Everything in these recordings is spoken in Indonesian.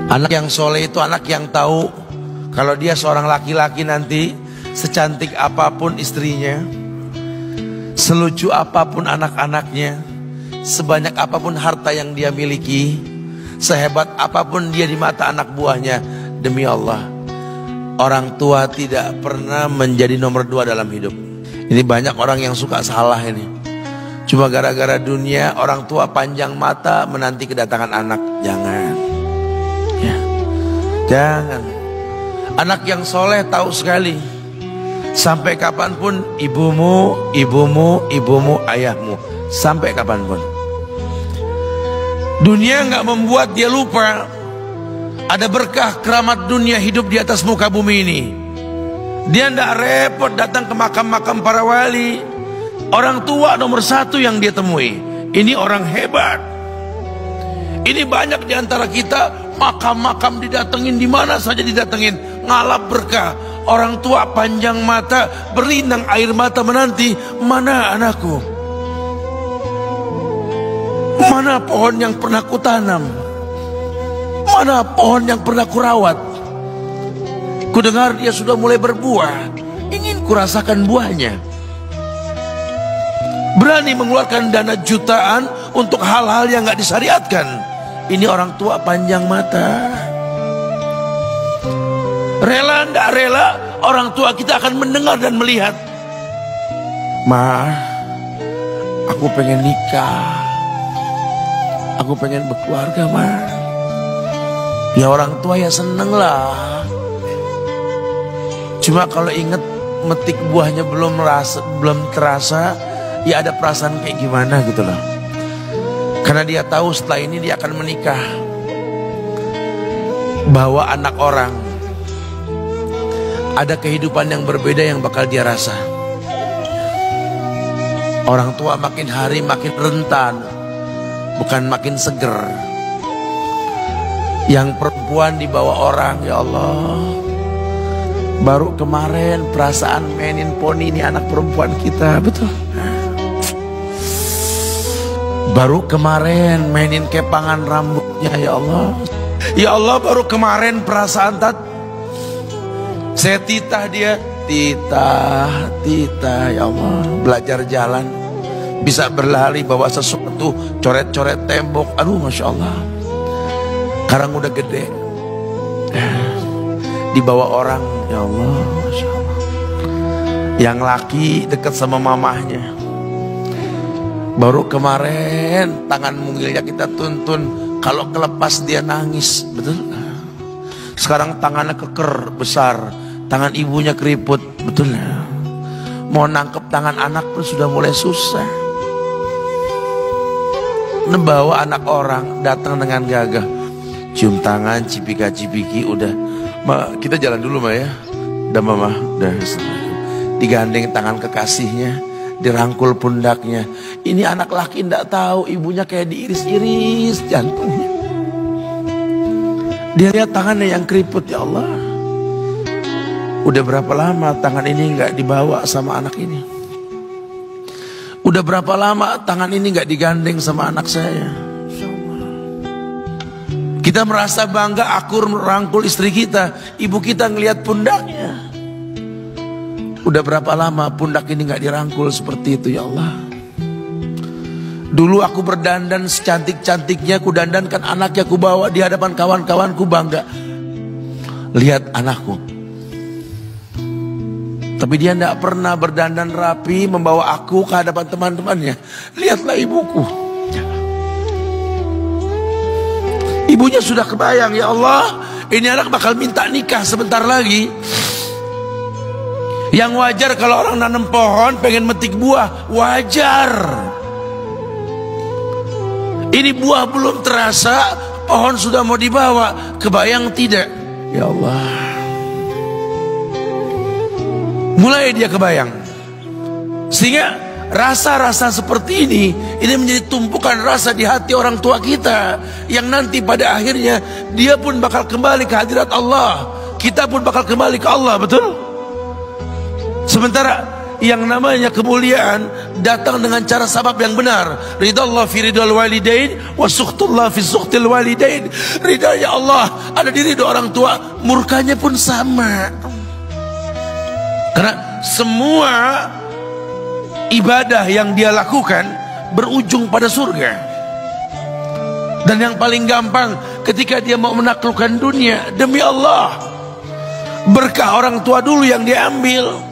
Anak yang soleh itu anak yang tahu kalau dia seorang laki-laki nanti, secantik apapun istrinya, selucu apapun anak-anaknya, sebanyak apapun harta yang dia miliki, sehebat apapun dia di mata anak buahnya, demi Allah, orang tua tidak pernah menjadi nomor 2 dalam hidup. Ini banyak orang yang suka salah ini. Cuma gara-gara dunia, orang tua panjang mata menanti kedatangan anak. Jangan ya. Jangan. Anak yang soleh tahu sekali, sampai kapanpun ibumu, ayahmu, sampai kapanpun. Dunia nggak membuat dia lupa ada berkah keramat dunia hidup di atas muka bumi ini. Dia nggak repot datang ke makam-makam para wali. Orang tua nomor 1 yang dia temui. Ini orang hebat. Ini banyak di antara kita makam-makam didatengin, di mana saja didatengin, ngalap berkah. Orang tua panjang mata, berlinang air mata menanti, mana anakku? Mana pohon yang pernah kutanam? Mana pohon yang pernah kurawat? Kudengar dia sudah mulai berbuah, ingin kurasakan buahnya. Berani mengeluarkan dana jutaan untuk hal-hal yang gak disyariatkan. Ini orang tua panjang mata. Rela nggak rela, orang tua kita akan mendengar dan melihat. Ma, aku pengen nikah, aku pengen berkeluarga, ma. Ya orang tua ya seneng lah. Cuma kalau inget metik buahnya belum terasa, ya ada perasaan kayak gimana gitu loh. Karena dia tahu setelah ini dia akan menikah. Bahwa anak orang ada kehidupan yang berbeda yang bakal dia rasa. Orang tua makin hari makin rentan, bukan makin seger. Yang perempuan dibawa orang, ya Allah. Baru kemarin perasaan mainin poni ini anak perempuan kita, betul. Baru kemarin mainin kepangan rambutnya, ya Allah. Ya Allah, baru kemarin perasaan saya titah dia, titah, ya Allah. Belajar jalan, bisa berlari bawa sesuatu, coret-coret tembok. Aduh, Masya Allah. Sekarang udah gede, dibawa orang, ya Allah, Masya Allah. Yang laki dekat sama mamahnya. Baru kemarin tangan mungilnya kita tuntun, kalau kelepas dia nangis, betul. Sekarang tangannya keker besar, tangan ibunya keriput, betul. Mau nangkep tangan anak pun sudah mulai susah. Nebawa anak orang datang dengan gagah, cium tangan, cipika-cipiki, udah. Ma, kita jalan dulu, Ma, ya. Udah, Mama, udah. Digandeng tangan kekasihnya, dirangkul pundaknya. Ini anak laki ndak tahu ibunya kayak diiris-iris jantungnya. Dia lihat tangannya yang keriput, ya Allah. Udah berapa lama tangan ini nggak dibawa sama anak ini? Udah berapa lama tangan ini nggak digandeng sama anak saya? Kita merasa bangga akur merangkul istri kita, ibu kita ngelihat pundaknya. Udah berapa lama pundak ini gak dirangkul seperti itu, ya Allah. Dulu aku berdandan secantik-cantiknya, ku dandankan anaknya, ku bawa di hadapan kawan-kawanku bangga. Lihat anakku. Tapi dia gak pernah berdandan rapi membawa aku ke hadapan teman-temannya. Lihatlah ibuku. Ibunya sudah kebayang, ya Allah, ini anak bakal minta nikah sebentar lagi. Yang wajar kalau orang nanam pohon pengen metik buah, wajar. Ini buah belum terasa, pohon sudah mau dibawa. Kebayang tidak? Ya Allah. Mulai dia kebayang. Sehingga rasa-rasa seperti ini menjadi tumpukan rasa di hati orang tua kita, yang nanti pada akhirnya dia pun bakal kembali ke hadirat Allah. Kita pun bakal kembali ke Allah, betul? Sementara yang namanya kemuliaan datang dengan cara sabab yang benar. Ridallah fi ridal walidain wa sukhtullah fi sukhtil walidain. Ridanya Allah ada di ridho orang tua, murkanya pun sama. Karena semua ibadah yang dia lakukan berujung pada surga. Dan yang paling gampang ketika dia mau menaklukkan dunia, demi Allah, berkah orang tua dulu yang dia ambil.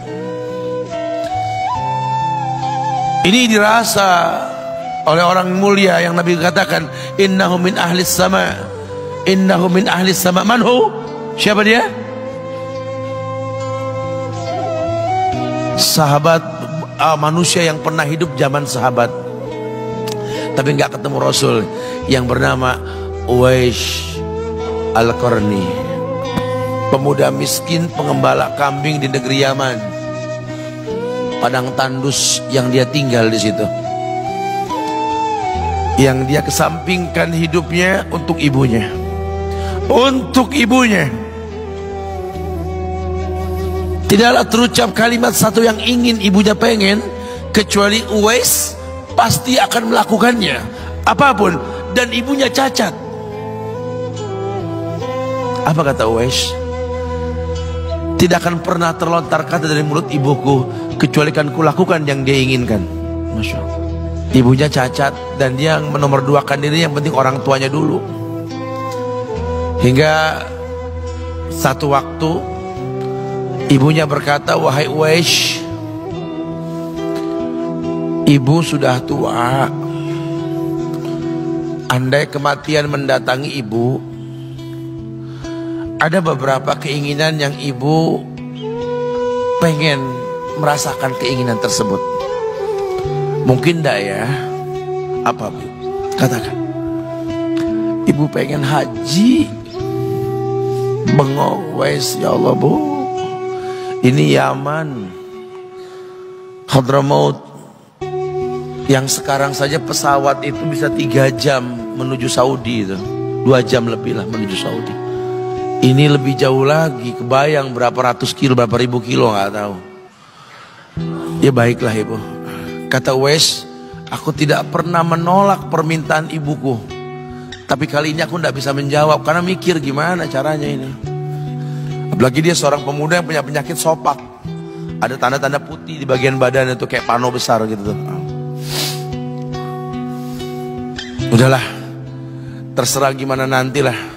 Ini dirasa oleh orang mulia yang Nabi katakan, innahu min ahlis sama, innahu min ahlis sama. Manhu? Siapa dia? Sahabat, manusia yang pernah hidup zaman sahabat tapi nggak ketemu Rasul, yang bernama Uwais Al-Qarni, pemuda miskin pengembala kambing di negeri Yaman. Padang tandus yang dia tinggal di situ, yang dia kesampingkan hidupnya untuk ibunya, untuk ibunya. Tidaklah terucap kalimat satu yang ingin ibunya pengen, kecuali Uwais pasti akan melakukannya apapun, dan ibunya cacat. Apa kata Uwais? Tidak akan pernah terlontar kata dari mulut ibuku kecuali kan kulakukan yang dia inginkan. Masya Allah. Ibunya cacat dan dia menomorduakan diri, yang penting orang tuanya dulu. Hingga satu waktu ibunya berkata, wahai Uwais, ibu sudah tua. Andai kematian mendatangi ibu, ada beberapa keinginan yang ibu pengen merasakan keinginan tersebut. Mungkin enggak ya? Apa Bu? Katakan. Ibu pengen haji. Bengong, Wes, ya Allah Bu, ini Yaman, Hadramaut, yang sekarang saja pesawat itu bisa 3 jam menuju Saudi itu, 2 jam lebih lah menuju Saudi. Ini lebih jauh lagi, kebayang berapa ratus kilo, berapa ribu kilo nggak tahu. Ya baiklah ibu, kata Wes, aku tidak pernah menolak permintaan ibuku, tapi kali ini aku tidak bisa menjawab karena mikir gimana caranya ini. Apalagi dia seorang pemuda yang punya penyakit sopak, ada tanda-tanda putih di bagian badan itu kayak pano besar gitu. Udahlah, terserah gimana nantilah.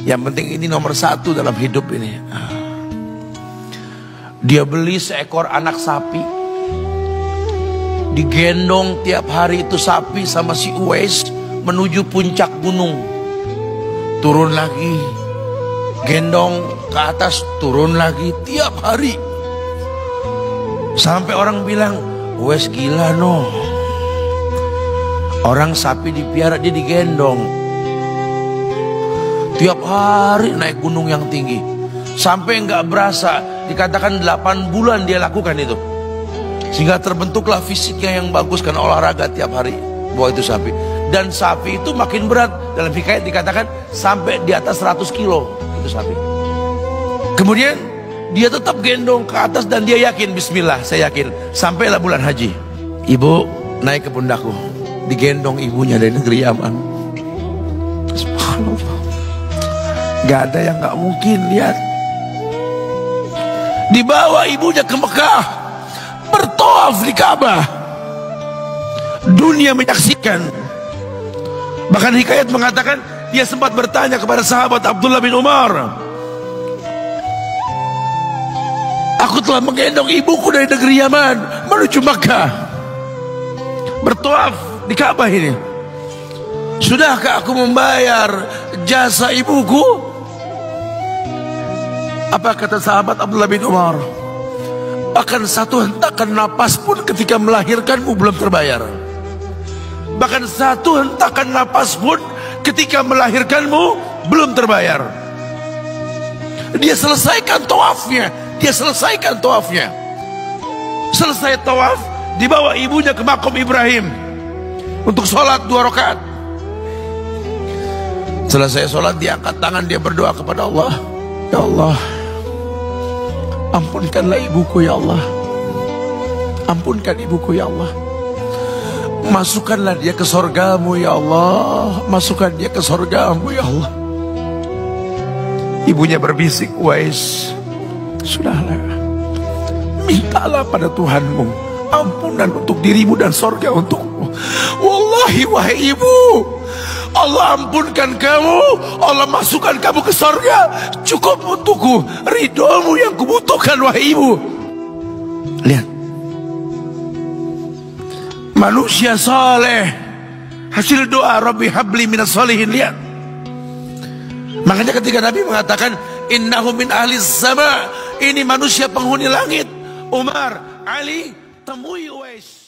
Yang penting ini nomor 1 dalam hidup ini. Dia beli seekor anak sapi, digendong tiap hari itu sapi sama si Uwais menuju puncak gunung. Turun lagi, gendong ke atas, turun lagi tiap hari. Sampai orang bilang, Uwais gila no. Orang sapi dipiara, dia digendong tiap hari naik gunung yang tinggi. Sampai nggak berasa, dikatakan 8 bulan dia lakukan itu. Sehingga terbentuklah fisiknya yang bagus karena olahraga tiap hari bawa itu sapi. Dan sapi itu makin berat, dalam hikayat dikatakan sampai di atas 100 kilo itu sapi. Kemudian dia tetap gendong ke atas dan dia yakin, bismillah saya yakin. Sampailah bulan haji, ibu naik ke pundakku, digendong ibunya dari negeri Yaman. Subhanallah, gak ada yang gak mungkin. Lihat, dibawa ibunya ke Mekah, bertawaf di Ka'bah, dunia menyaksikan. Bahkan hikayat mengatakan dia sempat bertanya kepada sahabat Abdullah bin Umar, aku telah menggendong ibuku dari negeri Yaman menuju Mekah, bertawaf di Ka'bah ini, sudahkah aku membayar jasa ibuku? Apa kata sahabat Abdullah bin Umar? Bahkan satu hentakan napas pun ketika melahirkanmu belum terbayar. Bahkan satu hentakan napas pun ketika melahirkanmu belum terbayar. Dia selesaikan tawafnya, dia selesaikan tawafnya. Selesai tawaf, dibawa ibunya ke makam Ibrahim untuk sholat 2 rakaat. Selesai sholat, dia angkat tangan, dia berdoa kepada Allah, ya Allah, ampunkanlah ibuku ya Allah. Ampunkan ibuku ya Allah. Masukkanlah dia ke sorgamu ya Allah. Masukkan dia ke sorgamu ya Allah. Ibunya berbisik, Uwais, sudahlah, mintalah pada Tuhanmu ampunan untuk dirimu dan sorga untukmu. Wallahi wahai ibu, Allah ampunkan kamu, Allah masukkan kamu ke sorga, cukup untukku ridhomu yang kubutuhkan wahai ibu. Lihat, manusia saleh, hasil doa Rabbi habli minas solihin. Lihat, makanya ketika Nabi mengatakan innahu min ahli sama, ini manusia penghuni langit, Umar, Ali, temui Uwais.